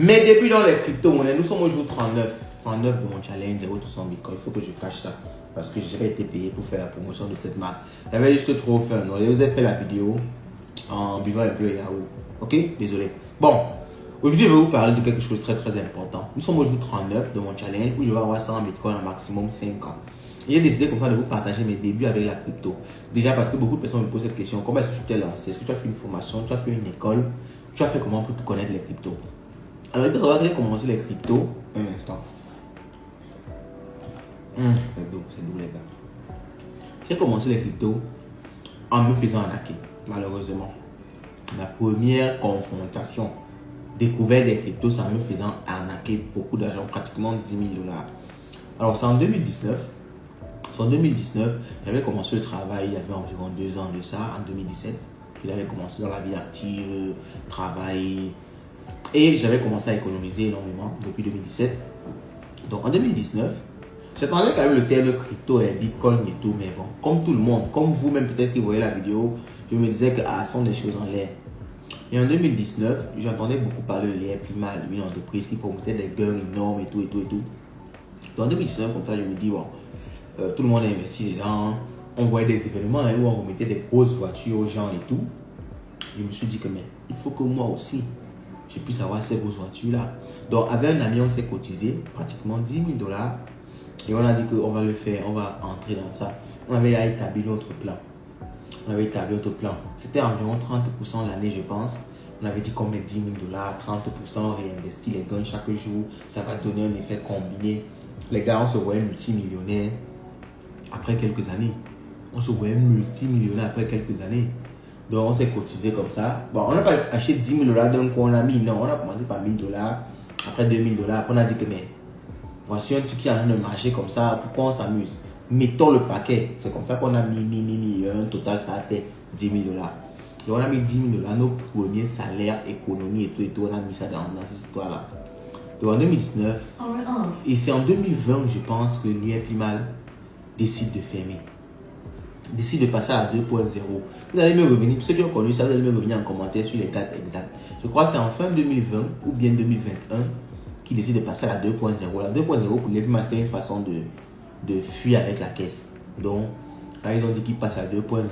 Mes débuts dans les crypto-monnaies, nous sommes au jour 39 de mon challenge 0% Bitcoin. Il faut que je cache ça parce que je n'ai pas été payé pour faire la promotion de cette marque. J'avais juste trop faim. Donc, je vous ai fait la vidéo en buvant un peu le yaourt. Ok? Désolé. Bon, aujourd'hui, je vais vous parler de quelque chose de très très important. Nous sommes au jour 39 de mon challenge où je vais avoir 100 Bitcoin en maximum 5 ans. Et j'ai décidé comme ça de vous partager mes débuts avec la crypto. Déjà parce que beaucoup de personnes me posent cette question. Comment est-ce que tu t'es lancé? Est-ce que tu as fait une formation? Tu as fait une école? Tu as fait comment pour connaître les cryptos? Alors, il faut savoir que j'ai commencé les cryptos. Un instant. C'est doux, les gars. J'ai commencé les cryptos en me faisant arnaquer, malheureusement. La première confrontation découverte des cryptos, c'est en me faisant arnaquer beaucoup d'argent, pratiquement 10 000 $. Alors, c'est en 2019. En 2019, j'avais commencé le travail, il y avait environ 2 ans de ça, en 2017. J'avais commencé dans la vie active, travail. Et j'avais commencé à économiser énormément depuis 2017. Donc en 2019, j'attendais quand même le terme crypto et Bitcoin et tout, mais bon, comme tout le monde, comme vous-même peut-être qui voyez la vidéo, je me disais que ce sont des choses en l'air. Et en 2019, j'entendais beaucoup parler de l'air primal, une entreprise qui promettait des gains énormes et tout. Donc en 2019, comme ça, je me dis, bon, tout le monde a investi dedans. On voyait des événements où on remettait des grosses voitures aux gens et tout. Je me suis dit que mais il faut que moi aussi, je puisse avoir ces grosses voitures-là. Donc, avec un ami, on s'est cotisé pratiquement 10 000 $. Et on a dit qu'on va le faire, on va entrer dans ça. On avait établi notre plan. C'était environ 30% l'année, je pense. On avait dit qu'on met 10 000 $, 30%, on réinvestit les gains chaque jour. Ça va donner un effet combiné. Les gars, on se voyait multimillionnaires après quelques années. Après quelques années. Donc, on s'est cotisé comme ça. Bon, on n'a pas acheté 10 000 $ d'un coup, on a mis. Non, on a commencé par 1 000 $, après 2 000 $. Après, on a dit que, mais voici un truc qui est en train de marcher comme ça. Pourquoi on s'amuse? Mettons le paquet. C'est comme ça qu'on a mis. Un total, ça a fait 10 000 $. Donc, on a mis 10 000 $, nos premiers salaires, économie et tout. On a mis ça dans cette histoire-là. Donc, en 2019, et c'est en 2020, je pense, que l'IRP Mal décide de fermer. Décide de passer à 2.0. Vous allez me revenir, pour ceux qui ont connu ça, vous allez me revenir en commentaire sur les dates exactes. Je crois que c'est en fin 2020 ou bien 2021 qu'ils décident de passer à la 2.0. La 2.0 pour les plus c'était une façon de fuir avec la caisse. Donc, là, ils ont dit qu'ils passent à 2.0.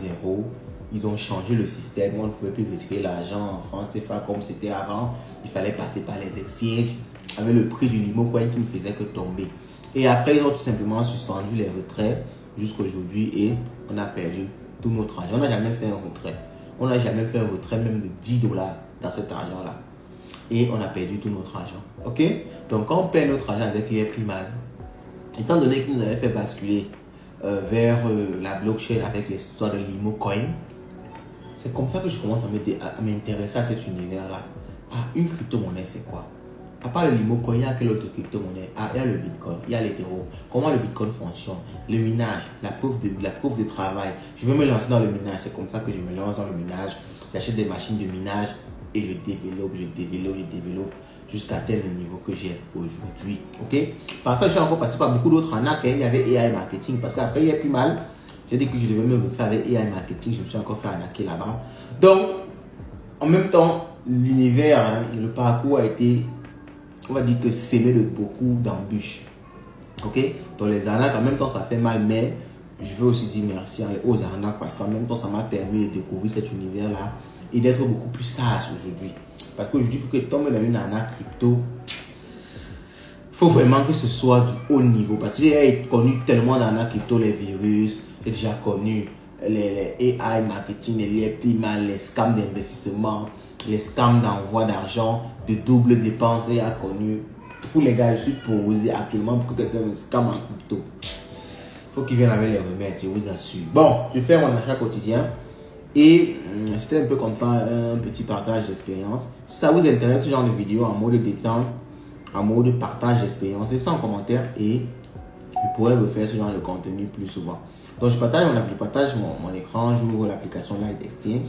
Ils ont changé le système. On ne pouvait plus retirer l'argent en France CFA comme c'était avant. Il fallait passer par les exchanges avec le prix du limo coin qui ne faisait que tomber. Et après, ils ont tout simplement suspendu les retraits jusqu'à aujourd'hui et on a perdu tout notre argent. On n'a jamais fait un retrait. On n'a jamais fait un retrait même de 10 $ dans cet argent-là. Et on a perdu tout notre argent. Ok? Donc, quand on perd notre argent avec les primal, étant donné qu'ils nous avaient fait basculer vers la blockchain avec l'histoire de l'IMO Coin, c'est comme ça que je commence à m'intéresser à cet univers-là. Une crypto-monnaie, c'est quoi? À part le Limo Coin, il y a quelle autre crypto-monnaie? Il y a le Bitcoin, il y a l'Ethereum. Comment le Bitcoin fonctionne? Le minage, la preuve de travail. Je vais me lancer dans le minage. C'est comme ça que je me lance dans le minage. J'achète des machines de minage et je développe jusqu'à tel niveau que j'ai aujourd'hui. Ok? Par ça, je suis encore passé par beaucoup d'autres arnaques. Il y avait AI marketing parce qu'après, il y a plus mal. J'ai dit que je devais me refaire avec AI marketing. Je me suis encore fait arnaquer là-bas. Donc, en même temps, l'univers, le parcours a été, on va dire que semé de beaucoup d'embûches. Ok? Donc les arnaques, en même temps, ça fait mal, mais je veux aussi dire merci aux arnaques parce qu'en même temps, ça m'a permis de découvrir cet univers-là et d'être beaucoup plus sage aujourd'hui. Parce qu'aujourd'hui, pour que tu tombes dans une arnaque crypto, il faut vraiment que ce soit du haut niveau. Parce que j'ai connu tellement d'arnaques crypto, les virus, j'ai déjà connu les AI marketing, les primal, les scams d'investissement, les scams d'envoi d'argent, de double dépense. J'ai connu tous les gars, je suis posé actuellement pour que quelqu'un me scam en crypto. Il faut qu'ils viennent avec les remèdes, je vous assure. Bon, je fais mon achat quotidien et c'était un peu comme ça, un petit partage d'expérience. Si ça vous intéresse, ce genre de vidéo en mode détente, en mode partage d'expérience, laissez en commentaire et je pourrais refaire ce genre de contenu plus souvent. Donc je partage mon écran, j'ouvre l'application Light Exchange.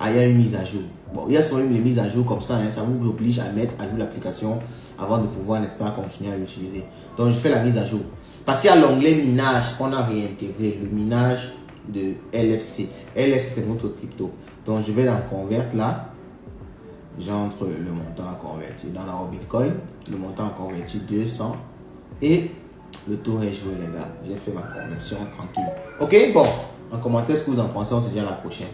Il y a une mise à jour. Bon, il y a souvent les mises à jour comme ça, ça vous oblige à mettre à jour l'application avant de pouvoir, n'est-ce pas, continuer à l'utiliser. Donc je fais la mise à jour. Parce qu'il y a l'onglet minage qu'on a réintégré, le minage de LFC. LFC c'est notre crypto. Donc je vais dans Convert là. j'entre le montant à convertir dans la Bitcoin, le montant à convertir 200 et le tour est joué les gars. J'ai fait ma conversion tranquille. Ok, bon, en commentaire ce que vous en pensez, on se dit à la prochaine.